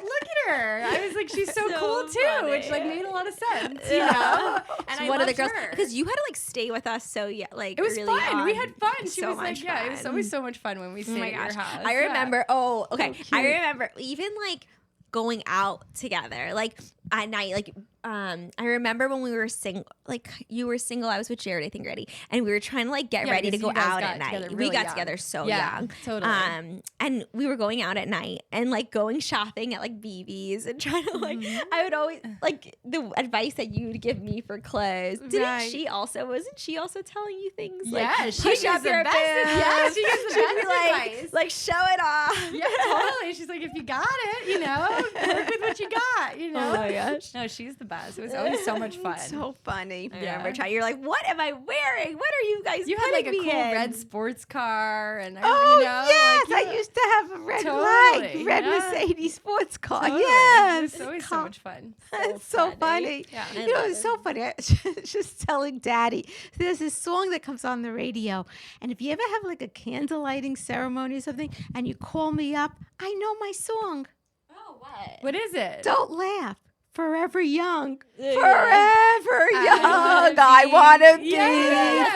Speaker 4: look at her. I was like, she's so cool too,
Speaker 2: funny.
Speaker 4: which like made a lot of sense. You
Speaker 2: Yeah.
Speaker 4: know, and I
Speaker 2: one of the
Speaker 4: loved
Speaker 2: girls,
Speaker 4: her.
Speaker 2: because you had to like stay with us. So yeah, like
Speaker 4: It was
Speaker 2: really
Speaker 4: fun. We
Speaker 2: on.
Speaker 4: had fun. She
Speaker 2: So
Speaker 4: was
Speaker 2: much
Speaker 4: like, yeah, it was
Speaker 2: fun.
Speaker 4: always so much fun when we
Speaker 2: Oh
Speaker 4: stayed
Speaker 2: my
Speaker 4: at
Speaker 2: gosh.
Speaker 4: your house.
Speaker 2: I
Speaker 4: Yeah.
Speaker 2: remember. Oh, okay.
Speaker 3: So
Speaker 2: I
Speaker 3: cute.
Speaker 2: remember even like going out together, like at night. Like I remember when we were single. Like you were single, I was with Jared, I think, already, and we were trying to like get
Speaker 4: Yeah,
Speaker 2: ready to
Speaker 4: because
Speaker 2: go
Speaker 4: you guys
Speaker 2: out
Speaker 4: got
Speaker 2: at night.
Speaker 4: together
Speaker 2: We
Speaker 4: really
Speaker 2: got
Speaker 4: young.
Speaker 2: together so
Speaker 4: Yeah,
Speaker 2: young.
Speaker 4: totally.
Speaker 2: And we were going out at night and like going shopping at like BB's and trying to like. I would always like the advice that you would give me for clothes.
Speaker 3: Right.
Speaker 2: Wasn't she also telling you things?
Speaker 4: Yeah,
Speaker 2: like,
Speaker 4: she
Speaker 2: push
Speaker 4: gives
Speaker 2: up
Speaker 4: the
Speaker 2: your
Speaker 4: best
Speaker 2: boobs?
Speaker 4: Yeah, she gives the
Speaker 2: She'd
Speaker 4: best
Speaker 2: be like,
Speaker 4: advice.
Speaker 2: like show it off.
Speaker 4: Yeah, totally. She's like, if you got it, you know, work with what you got, you know.
Speaker 2: Oh my gosh.
Speaker 4: No, she's the best. It was always so much fun.
Speaker 3: So funny.
Speaker 2: I
Speaker 4: Yeah.
Speaker 2: remember trying. You're like, what am I wearing? What are you guys?
Speaker 4: You had like a
Speaker 2: putting me
Speaker 4: cool
Speaker 2: in?
Speaker 4: red sports car, and
Speaker 3: Oh,
Speaker 4: you know,
Speaker 3: yes.
Speaker 4: like,
Speaker 3: I used to have a red
Speaker 4: Totally,
Speaker 3: red
Speaker 4: yeah.
Speaker 3: Mercedes sports car.
Speaker 4: totally.
Speaker 3: Yes.
Speaker 4: It's always so much fun.
Speaker 3: It's so funny.
Speaker 4: Yeah.
Speaker 2: I
Speaker 3: You know,
Speaker 2: love
Speaker 3: it's so funny. I was just telling Daddy, there's this song that comes on the radio, and if you ever have like a candle lighting ceremony or something, and you call me up, I know my song.
Speaker 2: Oh, what?
Speaker 4: What is it?
Speaker 3: Don't laugh. Forever young.
Speaker 2: Yeah.
Speaker 3: Forever young.
Speaker 4: wanna
Speaker 3: I
Speaker 4: be-
Speaker 3: want to be
Speaker 4: Yeah.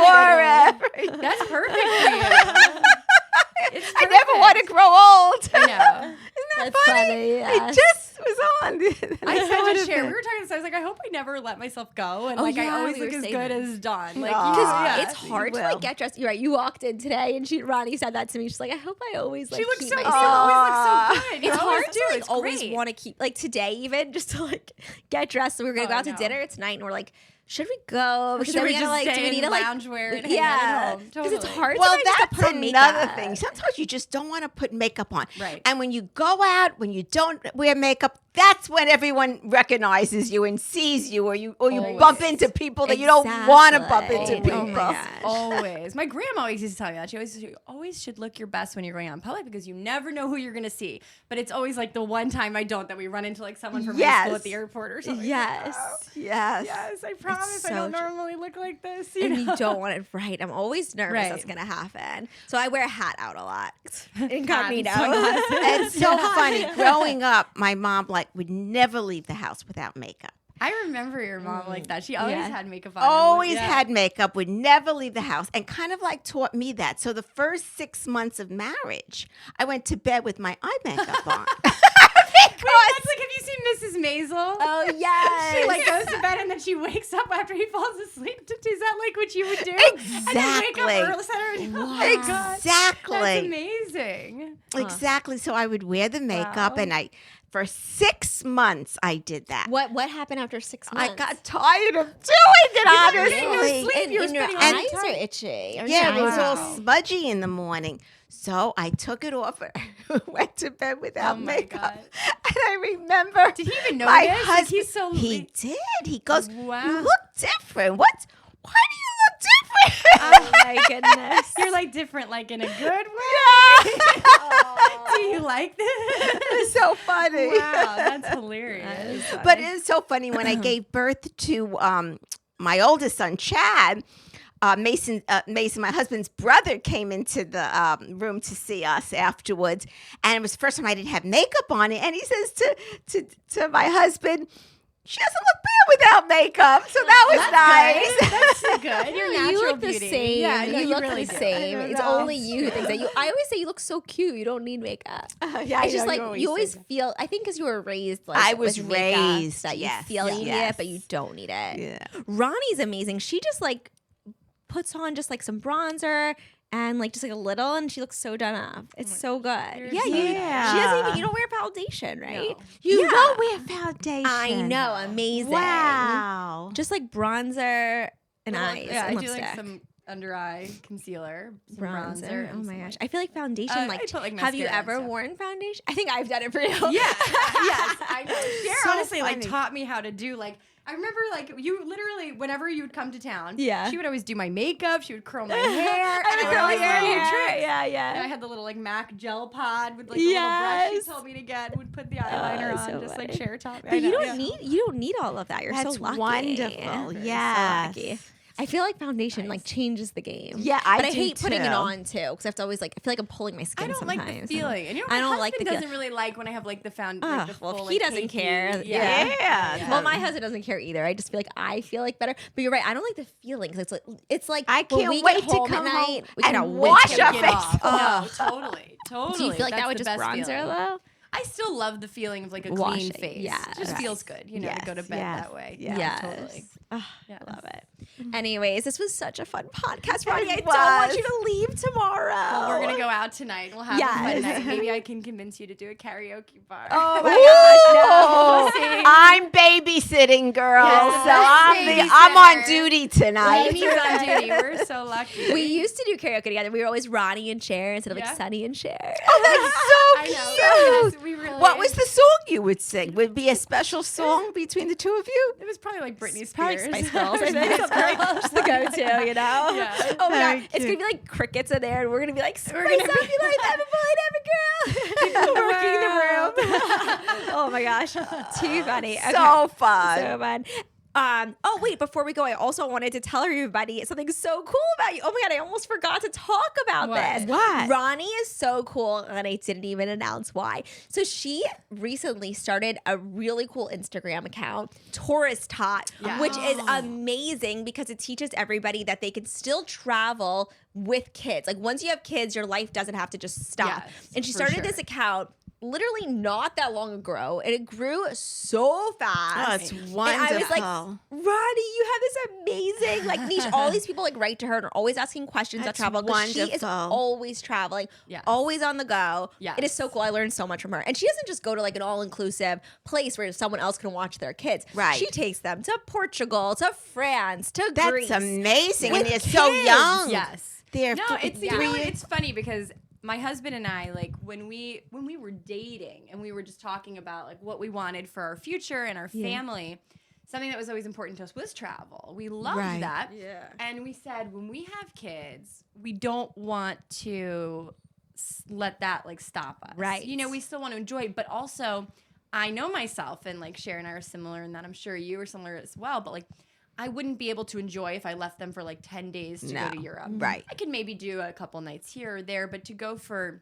Speaker 3: forever young.
Speaker 4: That's perfect for you. It's
Speaker 3: I never want to
Speaker 4: perfect.
Speaker 3: grow old.
Speaker 4: I know.
Speaker 3: Isn't that
Speaker 2: That's
Speaker 3: funny?
Speaker 2: funny, yeah.
Speaker 3: It just was on.
Speaker 4: I said to
Speaker 3: would've
Speaker 4: Cher,
Speaker 3: been.
Speaker 4: we were talking this. I was like, I hope I never let myself go, and
Speaker 2: Oh,
Speaker 4: like
Speaker 2: yeah,
Speaker 4: I always
Speaker 2: we
Speaker 4: look
Speaker 2: were
Speaker 4: as
Speaker 2: saying
Speaker 4: good
Speaker 2: that.
Speaker 4: as Dawn. Like,
Speaker 3: Aw.
Speaker 4: you
Speaker 2: Because
Speaker 4: yeah.
Speaker 2: it's hard to
Speaker 3: will.
Speaker 2: like get dressed. You're right. You walked in today, and Ronnie said that to me. She's like, I hope I always like
Speaker 4: She looks
Speaker 2: keep
Speaker 4: so. You
Speaker 2: myself.
Speaker 4: always look so good. You
Speaker 2: It's
Speaker 4: always
Speaker 2: hard
Speaker 4: do.
Speaker 2: to like
Speaker 4: It's
Speaker 2: always
Speaker 4: great.
Speaker 2: want to keep like today even just to like get dressed. So we're gonna
Speaker 4: Oh,
Speaker 2: go
Speaker 4: I
Speaker 2: out to
Speaker 4: know.
Speaker 2: dinner tonight, and we're like, should we go?
Speaker 4: Or
Speaker 2: Because
Speaker 4: should
Speaker 2: then
Speaker 4: we
Speaker 2: gotta
Speaker 4: just
Speaker 2: like, do
Speaker 4: stay
Speaker 2: we
Speaker 4: in
Speaker 2: need to like,
Speaker 4: loungewear and hang out at
Speaker 2: yeah,
Speaker 4: home?
Speaker 2: because it's
Speaker 4: Totally.
Speaker 2: hard
Speaker 3: Well,
Speaker 2: to like, just
Speaker 3: that's
Speaker 2: to put on
Speaker 3: another
Speaker 2: makeup.
Speaker 3: thing. Sometimes you just don't want to put makeup on.
Speaker 4: Right.
Speaker 3: And when you go out, when you don't wear makeup, that's when everyone recognizes you and sees you, or you
Speaker 4: Always.
Speaker 3: bump into people that you don't want to bump into
Speaker 2: Exactly.
Speaker 3: people.
Speaker 2: Oh my gosh.
Speaker 4: Always. My grandma always used to tell me that. She always said, you always should look your best when you're going out in public because you never know who you're going to see. But it's always like the one time I don't that we run into like someone from high
Speaker 3: Yes.
Speaker 4: school at the airport or something.
Speaker 2: Yes.
Speaker 3: Yes.
Speaker 4: Yes, I promise I
Speaker 2: so
Speaker 4: don't
Speaker 2: true.
Speaker 4: normally look like this.
Speaker 2: And
Speaker 4: know?
Speaker 2: you don't want it right. I'm always nervous
Speaker 4: Right.
Speaker 2: that's gonna happen. So I wear a hat out a lot. Incognito.
Speaker 4: sunglasses.
Speaker 3: It's so funny. Growing up, my mom would never leave the house without makeup.
Speaker 4: I remember your mom like that. She always
Speaker 2: Yeah.
Speaker 4: had makeup on.
Speaker 3: Always
Speaker 4: Yeah.
Speaker 3: had makeup, would never leave the house, and kind of taught me that. So the first 6 months of marriage, I went to bed with my eye makeup on.
Speaker 4: Wait, that's like, have you seen Mrs. Maisel?
Speaker 2: Oh yes.
Speaker 4: She like goes to bed and then she wakes up after he falls asleep. Is that like what you would do?
Speaker 3: Exactly.
Speaker 4: And then wake up early Saturday. Oh my God.
Speaker 3: Exactly.
Speaker 4: That's amazing.
Speaker 3: Exactly. So I would wear the makeup,
Speaker 4: Wow.
Speaker 3: and for 6 months I did that.
Speaker 2: What happened after 6 months?
Speaker 3: I got tired of doing it, honestly.
Speaker 4: getting no sleep.
Speaker 2: And,
Speaker 4: You were
Speaker 2: and your
Speaker 4: spending all
Speaker 2: eyes
Speaker 4: the
Speaker 2: are
Speaker 4: time.
Speaker 2: itchy.
Speaker 3: Yeah, it was all
Speaker 4: Wow.
Speaker 3: smudgy in the morning. So I took it off and went to bed without
Speaker 4: Oh my
Speaker 3: makeup.
Speaker 4: God.
Speaker 3: And I remember
Speaker 4: Did he even
Speaker 3: my
Speaker 4: notice? Like,
Speaker 3: husband.
Speaker 4: he's so
Speaker 3: he did. He goes,
Speaker 4: Wow.
Speaker 3: "You look different. Why do you look different?"
Speaker 2: Oh my goodness.
Speaker 4: You're like different, like in a good way. Do you like this?
Speaker 3: It's so funny.
Speaker 4: Wow, that's hilarious.
Speaker 3: But it is so funny when I gave birth to my oldest son, Chad. Mason, my husband's brother, came into the room to see us afterwards, and it was the first time I didn't have makeup on it. And he says to my husband, she doesn't look bad without makeup. So that was nice.
Speaker 4: That's so good. Your natural
Speaker 2: You look the
Speaker 4: beauty.
Speaker 2: same.
Speaker 4: Yeah, no,
Speaker 2: you look
Speaker 4: really
Speaker 2: the
Speaker 4: do.
Speaker 2: same. It's
Speaker 3: know.
Speaker 2: only you who thinks that. I always say you look so cute. You don't need makeup.
Speaker 3: Yeah,
Speaker 2: It's just
Speaker 3: know,
Speaker 2: like you always
Speaker 3: say that.
Speaker 2: feel. I think because you were raised like
Speaker 3: I was
Speaker 2: with makeup,
Speaker 3: raised,
Speaker 2: that you
Speaker 3: yes,
Speaker 2: feel you need
Speaker 3: yes.
Speaker 2: it, but you don't need it.
Speaker 3: Yeah.
Speaker 2: Ronnie's amazing. She just like puts on just like some bronzer and like just like a little, and she looks so done up. It's so good.
Speaker 4: You're
Speaker 2: Yeah,
Speaker 4: so
Speaker 2: you.
Speaker 3: nice.
Speaker 2: She doesn't even. You don't wear foundation, right?
Speaker 4: No.
Speaker 3: You
Speaker 2: Yeah.
Speaker 3: don't wear foundation.
Speaker 2: I know, amazing.
Speaker 3: Wow.
Speaker 2: Just like bronzer and
Speaker 4: Well,
Speaker 2: eyes.
Speaker 4: Yeah, I
Speaker 2: and
Speaker 4: do like
Speaker 2: lipstick.
Speaker 4: some under eye concealer, some
Speaker 2: Bronzer.
Speaker 4: bronzer.
Speaker 2: Oh
Speaker 4: and
Speaker 2: my
Speaker 4: some,
Speaker 2: gosh.
Speaker 4: like-
Speaker 2: I feel like foundation,
Speaker 4: I
Speaker 2: like,
Speaker 4: put, like,
Speaker 2: have you
Speaker 4: mascara and
Speaker 2: ever
Speaker 4: stuff.
Speaker 2: worn foundation? I think I've done it for you.
Speaker 4: Yeah, yes, I know. Cher
Speaker 3: So
Speaker 4: honestly like
Speaker 3: funny.
Speaker 4: taught me how to do like. I remember like you literally whenever you would come to town,
Speaker 2: Yeah.
Speaker 4: she would always do my makeup. She would curl my hair, and I would
Speaker 2: curl
Speaker 4: always
Speaker 2: your
Speaker 4: learn new
Speaker 2: hair.
Speaker 4: tricks.
Speaker 2: Yeah,
Speaker 4: And I
Speaker 2: yeah.
Speaker 4: had the little like MAC gel pod with like the little brush
Speaker 2: Yes.
Speaker 4: she told me to get. Would put the eyeliner
Speaker 2: it's
Speaker 4: on,
Speaker 2: so
Speaker 4: just like
Speaker 2: funny.
Speaker 4: Cher taught me.
Speaker 2: But
Speaker 4: I know,
Speaker 2: you
Speaker 4: yeah.
Speaker 2: don't need all of that. You're
Speaker 3: That's
Speaker 2: so lucky.
Speaker 3: wonderful.
Speaker 2: You're
Speaker 3: Yes.
Speaker 2: so lucky. I feel like foundation like changes the game.
Speaker 3: Yeah,
Speaker 2: but I
Speaker 3: do
Speaker 2: hate putting it
Speaker 3: too.
Speaker 2: on too because I have to always like. I feel like I'm pulling my skin.
Speaker 4: I don't
Speaker 2: sometimes.
Speaker 4: like the feeling, and you know,
Speaker 2: I
Speaker 4: my
Speaker 2: don't like
Speaker 4: husband
Speaker 2: the feel-
Speaker 4: doesn't really like when I have like the
Speaker 2: Ugh,
Speaker 4: like the
Speaker 2: well,
Speaker 4: full,
Speaker 2: he
Speaker 4: like,
Speaker 2: doesn't
Speaker 4: cakey-
Speaker 2: care.
Speaker 3: Yeah.
Speaker 2: Well, my husband doesn't care either. I just feel like I feel like better. But you're right. I don't like the feeling. 'Cause it's like
Speaker 3: I
Speaker 2: when
Speaker 3: can't
Speaker 2: we
Speaker 3: wait
Speaker 2: get
Speaker 3: to
Speaker 2: home
Speaker 3: come
Speaker 2: at
Speaker 3: home
Speaker 2: night. We
Speaker 3: and
Speaker 2: cannot
Speaker 3: wash
Speaker 2: wait
Speaker 3: our
Speaker 2: to
Speaker 4: Get
Speaker 2: get
Speaker 3: face.
Speaker 2: off.
Speaker 4: No, totally.
Speaker 2: Do you feel like
Speaker 4: That's
Speaker 2: that with
Speaker 4: the
Speaker 2: just
Speaker 4: best
Speaker 2: bronzer
Speaker 4: feeling.
Speaker 2: though?
Speaker 4: I still love the feeling of like a
Speaker 2: Washing,
Speaker 4: clean face.
Speaker 2: yeah.
Speaker 4: It just
Speaker 3: Yes.
Speaker 4: feels good, you know, to go to
Speaker 3: Yes,
Speaker 4: bed
Speaker 3: yes,
Speaker 4: that way.
Speaker 3: yes.
Speaker 2: Yes.
Speaker 4: Totally.
Speaker 2: Oh,
Speaker 4: Yeah.
Speaker 2: I love it. Anyways, this was such a fun podcast, Ronni. I
Speaker 3: It
Speaker 2: don't want
Speaker 3: was.
Speaker 2: you to leave tomorrow.
Speaker 4: Well, we're gonna go out tonight. We'll have a
Speaker 2: Yes.
Speaker 4: fun night. Maybe I can convince you to do a karaoke bar.
Speaker 2: Oh my
Speaker 3: Ooh,
Speaker 2: gosh, no.
Speaker 3: I'm babysitting, girl.
Speaker 4: Yes,
Speaker 3: So I'm on
Speaker 4: babysitter.
Speaker 3: duty tonight.
Speaker 4: Ladies on duty. We're so lucky.
Speaker 2: We used to do karaoke together. We were always Ronni and Cher instead of like
Speaker 4: Yeah.
Speaker 2: Sunny and Cher.
Speaker 3: Oh, that's
Speaker 4: I
Speaker 3: so
Speaker 4: know.
Speaker 3: cute.
Speaker 4: Yes, we really.
Speaker 3: What was the song you would sing? Would it be a special song between the two of you?
Speaker 4: It was probably like Britney Spears.
Speaker 2: Probably Spice Girls. I think that's like just the go-to, you know?
Speaker 4: Yeah.
Speaker 2: Oh my
Speaker 3: Very
Speaker 2: god, it's gonna be like crickets in there, and we're gonna be like, Spice
Speaker 4: We're gonna
Speaker 2: up,
Speaker 4: be-
Speaker 2: you like, have a boy, have a girl, working the room. Oh my gosh, too funny. Okay.
Speaker 3: So fun.
Speaker 2: So fun. Oh wait, before we go, I also wanted to tell everybody something so cool about you. Oh my god, I almost forgot to talk about
Speaker 4: What?
Speaker 2: this.
Speaker 3: What?
Speaker 2: Ronni is so cool, and I didn't even announce why. So she recently started a really cool Instagram account, Tourist Tot,
Speaker 4: Yeah.
Speaker 2: which is amazing because it teaches everybody that they can still travel with kids. Like once you have kids, your life doesn't have to just stop.
Speaker 4: Yes,
Speaker 2: And she
Speaker 4: for
Speaker 2: started
Speaker 4: sure.
Speaker 2: this account literally not that long ago, and it grew so fast.
Speaker 3: Oh, it's
Speaker 2: And
Speaker 3: wonderful.
Speaker 2: I was like, Ronni, you have this amazing like niche. All these people like write to her and are always asking questions about
Speaker 3: That's
Speaker 2: travel because she is
Speaker 3: wonderful.
Speaker 2: always traveling,
Speaker 4: Yes.
Speaker 2: always on the go.
Speaker 4: Yes.
Speaker 2: It is so cool. I learned so much from her. And she doesn't just go to like an all-inclusive place where someone else can watch their kids.
Speaker 3: Right.
Speaker 2: She takes them to Portugal, to France, to
Speaker 3: That's
Speaker 2: Greece.
Speaker 3: amazing.
Speaker 2: With
Speaker 3: And they're so
Speaker 2: kids.
Speaker 3: young.
Speaker 4: Yes.
Speaker 3: They're
Speaker 4: No, it's you
Speaker 3: 3
Speaker 4: know what?
Speaker 3: years-
Speaker 4: It's funny because my husband and I, like when we were dating and we were just talking about like what we wanted for our future and our family, something that was always important to us was travel. We loved
Speaker 3: Right.
Speaker 4: that.
Speaker 2: Yeah.
Speaker 4: And we said when we have kids, we don't want to let that like stop us.
Speaker 2: Right.
Speaker 4: You know, we still want to enjoy it, but also I know myself, and like Cher and I are similar in that. I'm sure you are similar as well, but like I wouldn't be able to enjoy if I left them for like 10 days to go to Europe.
Speaker 3: Right.
Speaker 4: I could maybe do a couple nights here or there, but to go for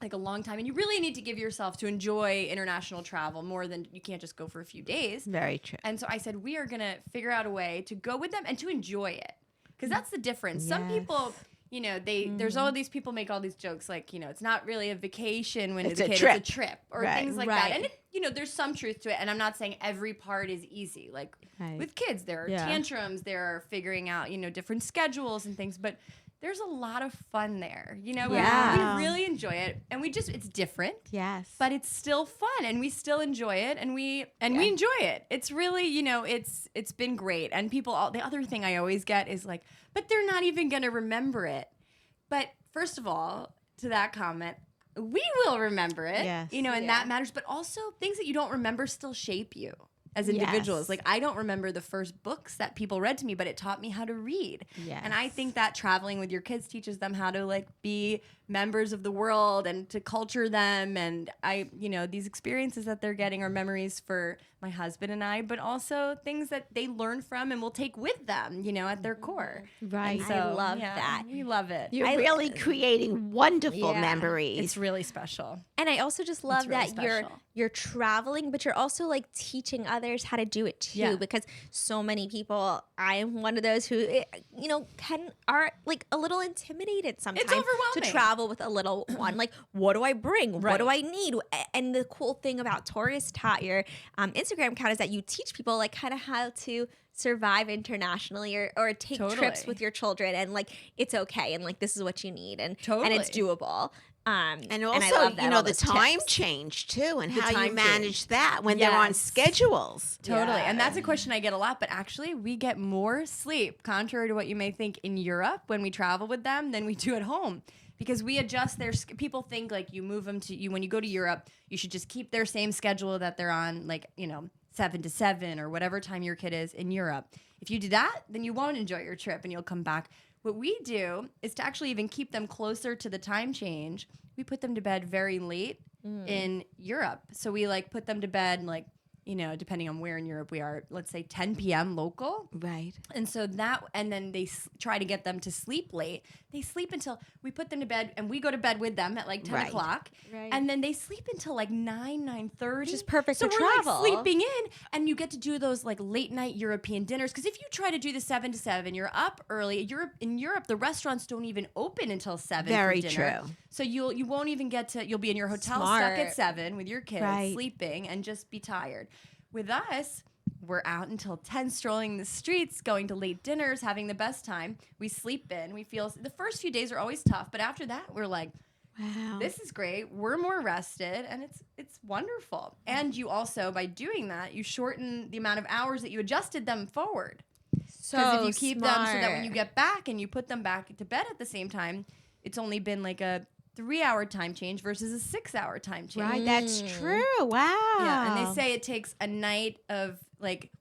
Speaker 4: like a long time, and you really need to give yourself to enjoy international travel more than you can't just go for a few days.
Speaker 3: Very true.
Speaker 4: And so I said, we are going to figure out a way to go with them and to enjoy it. Because that's the difference. Some
Speaker 3: Yes.
Speaker 4: people, you know, there's all these people make all these jokes like, you know, it's not really a vacation when
Speaker 3: It's
Speaker 4: it's a
Speaker 3: a
Speaker 4: kid,
Speaker 3: trip.
Speaker 4: it's a trip or
Speaker 3: Right.
Speaker 4: things like
Speaker 2: Right.
Speaker 4: that. And, you know, there's some truth to it. And I'm not saying every part is easy. Like
Speaker 3: Right.
Speaker 4: with kids, there are
Speaker 2: Yeah.
Speaker 4: tantrums, there are figuring out, you know, different schedules and things. But there's a lot of fun there. You know,
Speaker 2: Yeah.
Speaker 4: we really enjoy it. And we just, it's different.
Speaker 3: Yes.
Speaker 4: But it's still fun, and we still enjoy it, and we enjoy it. It's really, you know, it's been great. And people, the other thing I always get is like, but they're not even gonna remember it. But first of all, to that comment, we will remember it.
Speaker 3: Yes.
Speaker 4: You know, and that matters. But also, things that you don't remember still shape you as individuals.
Speaker 3: Yes.
Speaker 4: Like I don't remember the first books that people read to me, but it taught me how to read.
Speaker 3: Yes.
Speaker 4: And I think that traveling with your kids teaches them how to like be members of the world and to culture them. And these experiences that they're getting are memories for my husband and I, but also things that they learn from and will take with them, at their core.
Speaker 3: Right.
Speaker 4: And so,
Speaker 2: I love that.
Speaker 4: We love it.
Speaker 3: You're really creating wonderful memories.
Speaker 4: It's really special.
Speaker 2: And I also just love
Speaker 4: really
Speaker 2: that you're
Speaker 4: special.
Speaker 2: you're traveling, but you're also like teaching others how to do it too.
Speaker 4: Yeah.
Speaker 2: Because so many people, I am one of those who, are like a little intimidated sometimes to
Speaker 4: overwhelming.
Speaker 2: travel with a little one. Like, what do I bring? What
Speaker 4: Right.
Speaker 2: do I need? And the cool thing about Taurus Tot, your Instagram account, is that you teach people like kind of how to survive internationally or take trips
Speaker 4: Totally.
Speaker 2: with your children, and like it's okay, and like this is what you need, and it's
Speaker 4: Totally.
Speaker 2: doable.
Speaker 3: And
Speaker 2: I
Speaker 3: also,
Speaker 2: love that, all
Speaker 3: the
Speaker 2: those
Speaker 3: time
Speaker 2: tips.
Speaker 3: change too, and
Speaker 4: The
Speaker 3: how you
Speaker 4: time
Speaker 3: manage
Speaker 4: change.
Speaker 3: that when they're on
Speaker 4: Yes.
Speaker 3: schedules.
Speaker 4: Totally.
Speaker 2: Yeah.
Speaker 4: And that's a question I get a lot, but actually we get more sleep, contrary to what you may think, in Europe when we travel with them than we do at home. Because we adjust people think like you move them to when you go to Europe, you should just keep their same schedule that they're on, 7 to 7 or whatever time your kid is in Europe. If you do that, then you won't enjoy your trip and you'll come back. What we do is to actually even keep them closer to the time change. We put them to bed very late in Europe. So we put them to bed depending on where in Europe we are, let's say 10 p.m. local.
Speaker 3: Right.
Speaker 4: And so and then they try to get them to sleep late. They sleep until we put them to bed, and we go to bed with them at 10
Speaker 3: Right.
Speaker 4: o'clock.
Speaker 2: Right.
Speaker 4: And then they sleep until 9:30.
Speaker 2: Which is perfect
Speaker 4: so
Speaker 2: for
Speaker 4: we're
Speaker 2: travel.
Speaker 4: sleeping in, and you get to do those late night European dinners. Because if you try to do the 7 to 7, you're up early. In Europe, the restaurants don't even open until 7
Speaker 3: Very
Speaker 4: for dinner.
Speaker 3: true.
Speaker 4: So you won't even you'll be in your hotel
Speaker 2: Smart.
Speaker 4: stuck at 7 with your kids
Speaker 3: Right.
Speaker 4: sleeping and just be tired. With us, we're out until 10, strolling the streets, going to late dinners, having the best time. We sleep in. We feel the first few days are always tough, but after that, we're like,
Speaker 3: Wow.
Speaker 4: this is great. We're more rested, and it's wonderful. And you also, by doing that, you shorten the amount of hours that you adjusted them forward. Because if you keep them so that when you get back and you put them back to bed at the same time, it's only been a 3-hour time change versus a 6-hour time change.
Speaker 3: Right, that's true. Wow.
Speaker 4: Yeah, and they say it takes a night of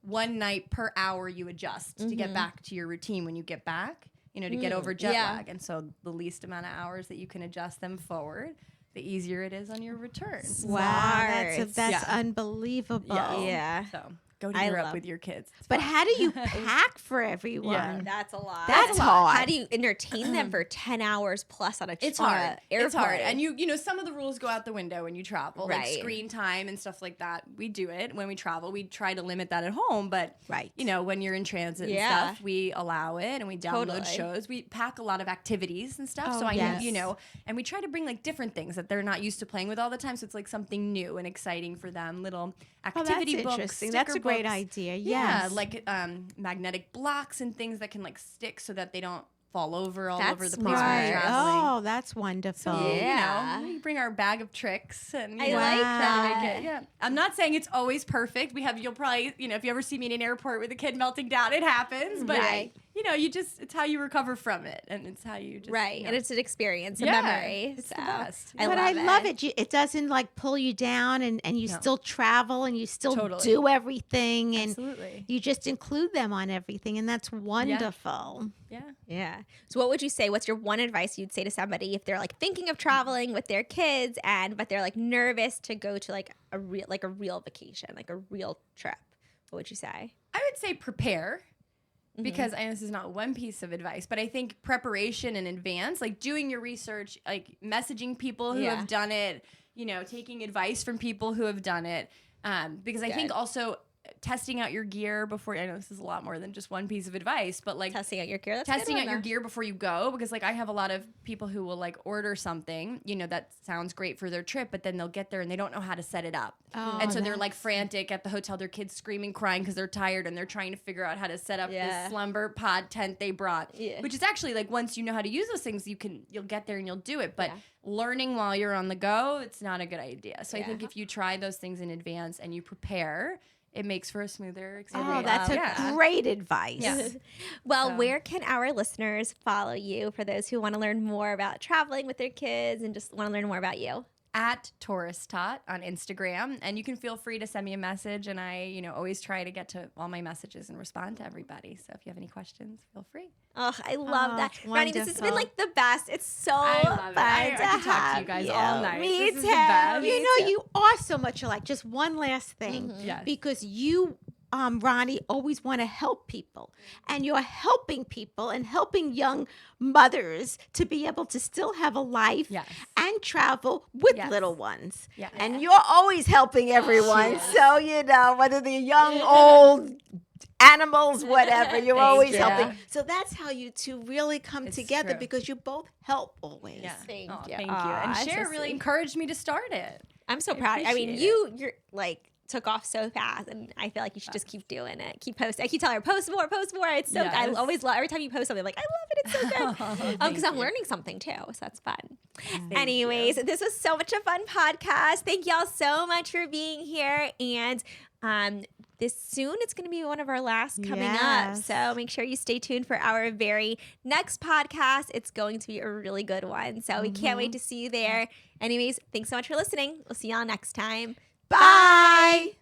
Speaker 4: 1 night per hour you adjust to get back to your routine when you get back, to get over jet
Speaker 2: Yeah.
Speaker 4: lag. And so the least amount of hours that you can adjust them forward, the easier it is on your return.
Speaker 3: Wow, that's
Speaker 2: Smart.
Speaker 3: unbelievable.
Speaker 2: Yeah.
Speaker 4: So go to
Speaker 2: I
Speaker 4: Europe
Speaker 2: love-
Speaker 4: with your kids.
Speaker 3: But how do you pack for everyone?
Speaker 4: Yeah.
Speaker 2: That's a lot.
Speaker 3: That's hard.
Speaker 2: How do you entertain them for 10 hours plus on a
Speaker 4: It's
Speaker 2: on a
Speaker 4: hard. It's hard.
Speaker 2: airplane?
Speaker 4: And you some of the rules go out the window when you travel. Like
Speaker 2: Right.
Speaker 4: screen time and stuff like that. We do it when we travel. We try to limit that at home, but
Speaker 3: Right.
Speaker 4: when you're in transit
Speaker 2: Yeah.
Speaker 4: and stuff, we allow it and we download
Speaker 2: Totally.
Speaker 4: shows. We pack a lot of activities and stuff.
Speaker 3: Oh,
Speaker 4: So
Speaker 3: yes.
Speaker 4: and we try to bring different things that they're not used to playing with all the time. So it's something new and exciting for them. Little activity books.
Speaker 3: interesting. That's
Speaker 4: sticker
Speaker 3: a great
Speaker 4: books.
Speaker 3: idea.
Speaker 4: Yeah,
Speaker 3: Yes.
Speaker 4: magnetic blocks and things that can stick so that they don't fall over all
Speaker 2: That's
Speaker 4: over the place
Speaker 2: smart.
Speaker 4: when you're traveling.
Speaker 3: Oh, that's wonderful.
Speaker 4: So,
Speaker 2: Yeah.
Speaker 4: we bring our bag of tricks and
Speaker 2: I
Speaker 4: you know,
Speaker 2: like
Speaker 4: try to
Speaker 2: that.
Speaker 4: make it- yeah. I'm not saying it's always perfect. You'll probably, if you ever see me in an airport with a kid melting down, it happens. But
Speaker 2: Right.
Speaker 4: it's how you recover from it, and it's how you just
Speaker 2: Right.
Speaker 4: you
Speaker 2: And
Speaker 4: know.
Speaker 2: it's an experience, a
Speaker 4: Yeah,
Speaker 2: memory.
Speaker 4: it's
Speaker 2: so
Speaker 4: the best.
Speaker 2: I
Speaker 3: but
Speaker 2: love
Speaker 3: I love
Speaker 2: it.
Speaker 3: it. It doesn't pull you down, and you
Speaker 4: No.
Speaker 3: still travel and you still
Speaker 4: Totally.
Speaker 3: do everything, and
Speaker 4: Absolutely.
Speaker 3: you just include them on everything, and that's wonderful.
Speaker 4: Yeah.
Speaker 2: Yeah. So what would you say? What's your one advice you'd say to somebody if they're thinking of traveling with their kids but they're nervous to go to a real vacation, a real trip? What would you say?
Speaker 4: I would say prepare. Because I know this is not one piece of advice, but I think preparation in advance, doing your research, messaging people who
Speaker 2: Yeah.
Speaker 4: have done it, taking advice from people who have done it. Because I think
Speaker 2: Good.
Speaker 4: also testing out your gear before, I know this is a lot more than just one piece of advice, but
Speaker 2: Testing out your gear. That's a good
Speaker 4: testing
Speaker 2: one,
Speaker 4: out your
Speaker 2: though.
Speaker 4: gear before you go, because I have a lot of people who will order something, that sounds great for their trip, but then they'll get there and they don't know how to set it up.
Speaker 3: Oh,
Speaker 4: And so they're frantic at the hotel, their kids screaming, crying because they're tired, and they're trying to figure out how to set up
Speaker 2: Yeah.
Speaker 4: this slumber pod tent they brought.
Speaker 2: Yeah.
Speaker 4: Which is actually once you know how to use those things, you'll get there and you'll do it. But
Speaker 2: Yeah.
Speaker 4: learning while you're on the go, it's not a good idea. So I
Speaker 2: Yeah.
Speaker 4: think if you try those things in advance and you prepare, it makes for a smoother experience.
Speaker 3: Oh, that's
Speaker 4: Yeah.
Speaker 3: great advice.
Speaker 4: Yeah.
Speaker 2: Well,
Speaker 4: So-
Speaker 2: where can our listeners follow you for those who want to learn more about traveling with their kids and just want to learn more about you?
Speaker 4: at Taurus Tot on Instagram, and you can feel free to send me a message, and I, always try to get to all my messages and respond to everybody. So if you have any questions, feel free.
Speaker 2: Oh, I love that.
Speaker 3: it's
Speaker 2: Ronni, this has been
Speaker 3: wonderful.
Speaker 2: like the best. It's so
Speaker 4: I love it.
Speaker 2: fun
Speaker 4: I
Speaker 2: to
Speaker 4: could talk to
Speaker 2: have
Speaker 4: you guys
Speaker 2: you.
Speaker 4: all night.
Speaker 2: Me
Speaker 4: This
Speaker 2: too.
Speaker 4: is the best.
Speaker 2: Me
Speaker 3: You know,
Speaker 2: too.
Speaker 3: you are so much alike. Just one last thing.
Speaker 4: Yes.
Speaker 3: Because you, Ronni, always want to help people. And you're helping people and helping young mothers to be able to still have a life
Speaker 4: Yes.
Speaker 3: and travel with
Speaker 4: Yes.
Speaker 3: little ones.
Speaker 4: Yes.
Speaker 3: And you're always helping everyone. So, whether they're young, old, animals, whatever, you're always
Speaker 4: you.
Speaker 3: helping. So that's how you two really come
Speaker 4: It's
Speaker 3: together
Speaker 4: true.
Speaker 3: because you both help always.
Speaker 4: Yeah.
Speaker 2: Thank
Speaker 4: Oh,
Speaker 2: you.
Speaker 4: Thank you.
Speaker 2: Aw,
Speaker 4: And
Speaker 2: it's
Speaker 4: Cher
Speaker 2: so
Speaker 4: really
Speaker 2: sweet.
Speaker 4: encouraged me to start it.
Speaker 2: I'm so proud. I mean,
Speaker 4: appreciate
Speaker 2: you're like took off so fast, and I feel like you should just keep doing it. Keep posting. I keep telling her, post more, post more. It's so good. I
Speaker 4: Yes.
Speaker 2: always love every time you post something. I'm like, I love it. It's so good.
Speaker 4: Thank
Speaker 2: Because I'm
Speaker 4: you.
Speaker 2: learning something too, so that's fun.
Speaker 4: Thank
Speaker 2: Anyways, this was so much a fun podcast. Thank y'all so much for being here, and this soon it's going to be one of our last coming up.
Speaker 3: Yes.
Speaker 2: So make sure you stay tuned for our very next podcast. It's going to be a really good one. So we can't wait to see you there. Anyways, thanks so much for listening. We'll see y'all next time.
Speaker 3: Bye.